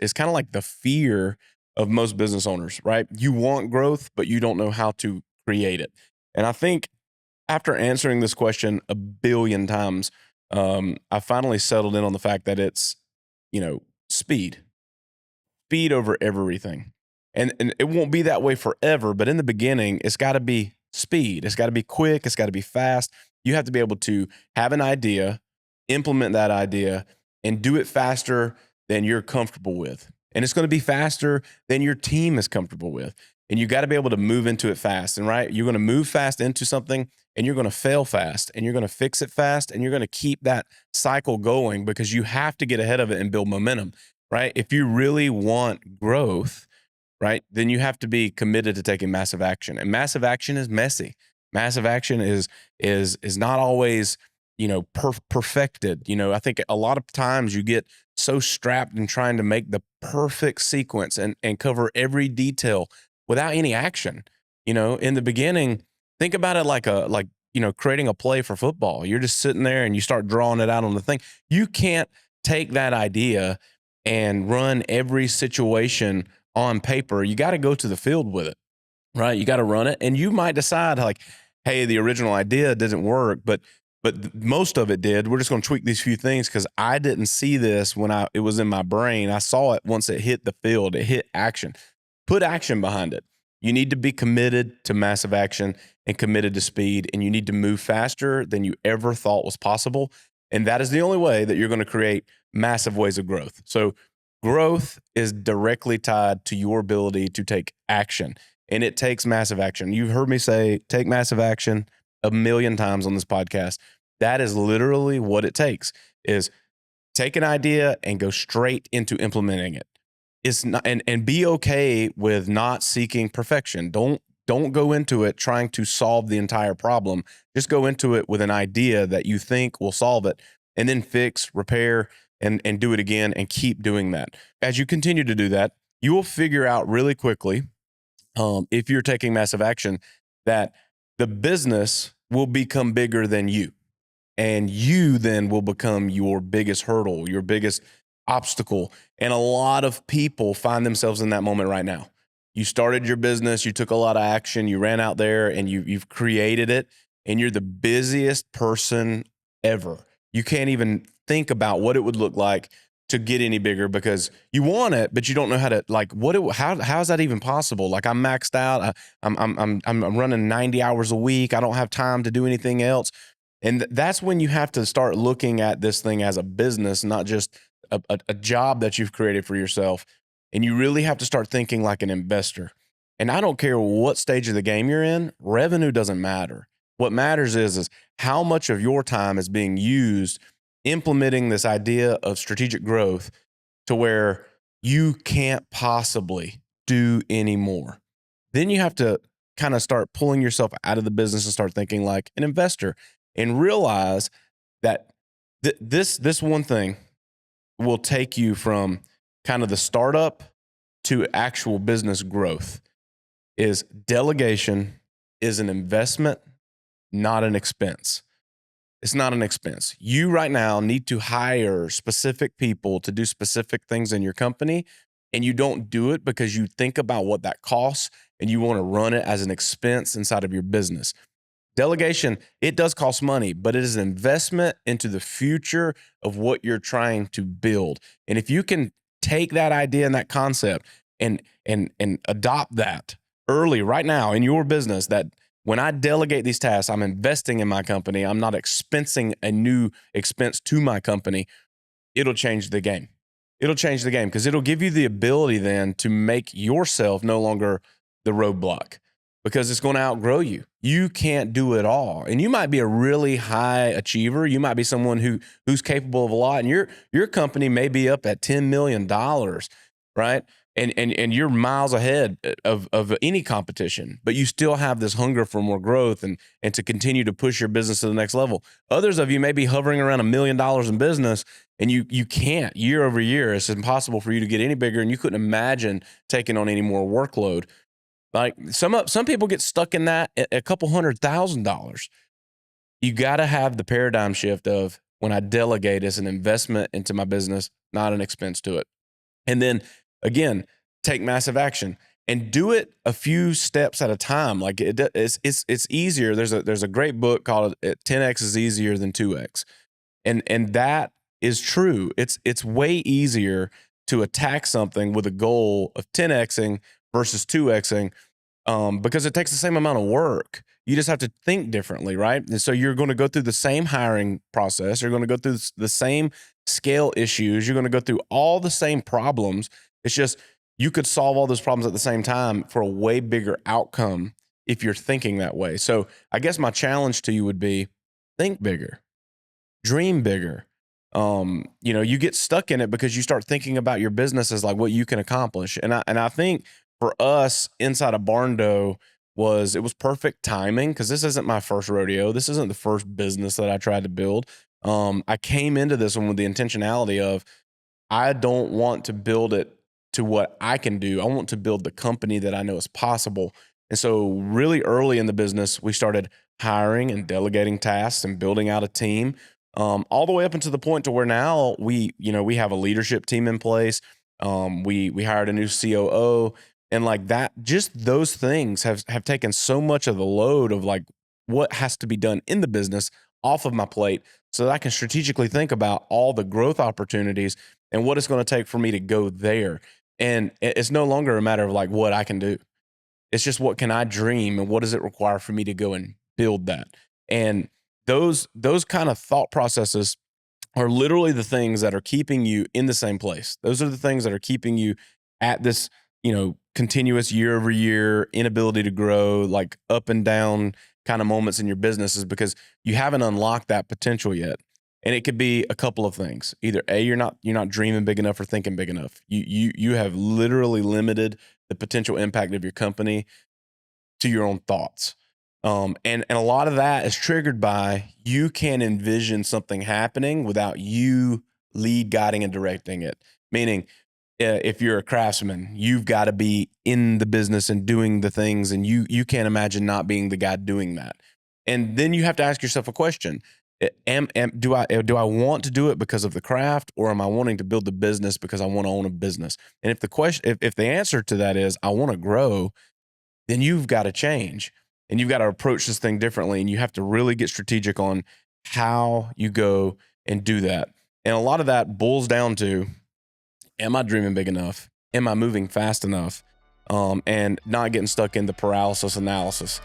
is kind of like the fear of most business owners, right? You want growth, but you don't know how to create it. And I think after answering this question a billion times, I finally settled in on the fact that it's, speed, speed over everything. And it won't be that way forever, but in the beginning, it's got to be speed. It's got to be quick. It's got to be fast. You have to be able to have an idea, implement that idea, and do it faster than you're comfortable with. And it's going to be faster than your team is comfortable with. And you got to be able to move into it fast. And right, you're going to move fast into something and you're going to fail fast and you're going to fix it fast and you're going to keep that cycle going because you have to get ahead of it and build momentum, right? If you really want growth, right, then you have to be committed to taking massive action. And massive action is messy. Massive action is not always, perfected. I think a lot of times you get so strapped in trying to make the perfect sequence and cover every detail without any action. In the beginning, think about it like creating a play for football. You're just sitting there and you start drawing it out on the thing. You can't take that idea and run every situation on paper. You got to go to the field with it, right? You got to run it, and you might decide like, hey, the original idea doesn't work, but most of it did. We're just going to tweak these few things because I didn't see this when it was in my brain. I saw it once it hit the field. It hit action. Put action behind it. You need to be committed to massive action and committed to speed, and you need to move faster than you ever thought was possible. And that is the only way that you're going to create massive ways of growth. So growth is directly tied to your ability to take action, and it takes massive action. You've heard me say, take massive action a million times on this podcast. That is literally what it takes, is take an idea and go straight into implementing it. It's not, and be okay with not seeking perfection. Don't go into it trying to solve the entire problem. Just go into it with an idea that you think will solve it, and then fix, repair, and do it again, and keep doing that. As you continue to do that, you will figure out really quickly, if you're taking massive action, that the business will become bigger than you. And you then will become your biggest hurdle, your biggest obstacle. And a lot of people find themselves in that moment right now. You started your business, you took a lot of action, you ran out there and you've created it, and you're the busiest person ever. You can't even think about what it would look like to get any bigger because you want it, but you don't know how to, like, how is that even possible? Like, I'm maxed out. I'm running 90 hours a week. I don't have time to do anything else. And that's when you have to start looking at this thing as a business, not just a job that you've created for yourself. And you really have to start thinking like an investor. And I don't care what stage of the game you're in, revenue doesn't matter. What matters is how much of your time is being used implementing this idea of strategic growth to where you can't possibly do any more. Then you have to kind of start pulling yourself out of the business and start thinking like an investor, and realize that this one thing will take you from kind of the startup to actual business growth. Is delegation is an investment, not an expense. It's not an expense. You right now need to hire specific people to do specific things in your company, and you don't do it because you think about what that costs and you want to run it as an expense inside of your business. Delegation, it does cost money, but it is an investment into the future of what you're trying to build. And if you can take that idea and that concept and adopt that early right now in your business, that when I delegate these tasks, I'm investing in my company. I'm not expensing a new expense to my company. It'll change the game. It'll change the game because it'll give you the ability then to make yourself no longer the roadblock, because it's going to outgrow you. You can't do it all. And you might be a really high achiever. You might be someone who's capable of a lot. And your company may be up at $10 million, right? And you're miles ahead of any competition, but you still have this hunger for more growth and to continue to push your business to the next level. Others of you may be hovering around $1 million in business, and you can't. Year over year, it's impossible for you to get any bigger, and you couldn't imagine taking on any more workload. Like some people get stuck in that at a couple $100,000. You got to have the paradigm shift of, when I delegate, as an investment into my business, not an expense to it. And then again, take massive action and do it a few steps at a time. Like it's easier. There's a great book called 10x is easier than 2x. And that is true. It's way easier to attack something with a goal of 10xing versus 2xing, because it takes the same amount of work. You just have to think differently, right? And so you're going to go through the same hiring process. You're going to go through the same scale issues. You're going to go through all the same problems. It's just you could solve all those problems at the same time for a way bigger outcome if you're thinking that way. So I guess my challenge to you would be think bigger, dream bigger. You get stuck in it because you start thinking about your business as like what you can accomplish. And I think for us inside of Barndo it was perfect timing, because this isn't my first rodeo. This isn't the first business that I tried to build. I came into this one with the intentionality of I don't want to build it to what I can do. I want to build the company that I know is possible. And so, really early in the business, we started hiring and delegating tasks and building out a team, all the way up until the point to where now we have a leadership team in place. We hired a new COO, and like that, just those things have taken so much of the load of like what has to be done in the business off of my plate, so that I can strategically think about all the growth opportunities and what it's going to take for me to go there. And it's no longer a matter of like what I can do. It's just what can I dream and what does it require for me to go and build that. And those kind of thought processes are literally the things that are keeping you in the same place. Those are the things that are keeping you at this, continuous year over year inability to grow, like up and down kind of moments in your business, is because you haven't unlocked that potential yet. And it could be a couple of things. Either A, you're not dreaming big enough or thinking big enough. You have literally limited the potential impact of your company to your own thoughts. And a lot of that is triggered by you can envision something happening without you lead guiding and directing it. Meaning, if you're a craftsman, you've got to be in the business and doing the things, and you can't imagine not being the guy doing that. And then you have to ask yourself a question: do I want to do it because of the craft, or am I wanting to build the business because I want to own a business? And if the answer to that is I want to grow, then you've got to change and you've got to approach this thing differently. And you have to really get strategic on how you go and do that. And a lot of that boils down to, am I dreaming big enough? Am I moving fast enough? And not getting stuck in the paralysis analysis.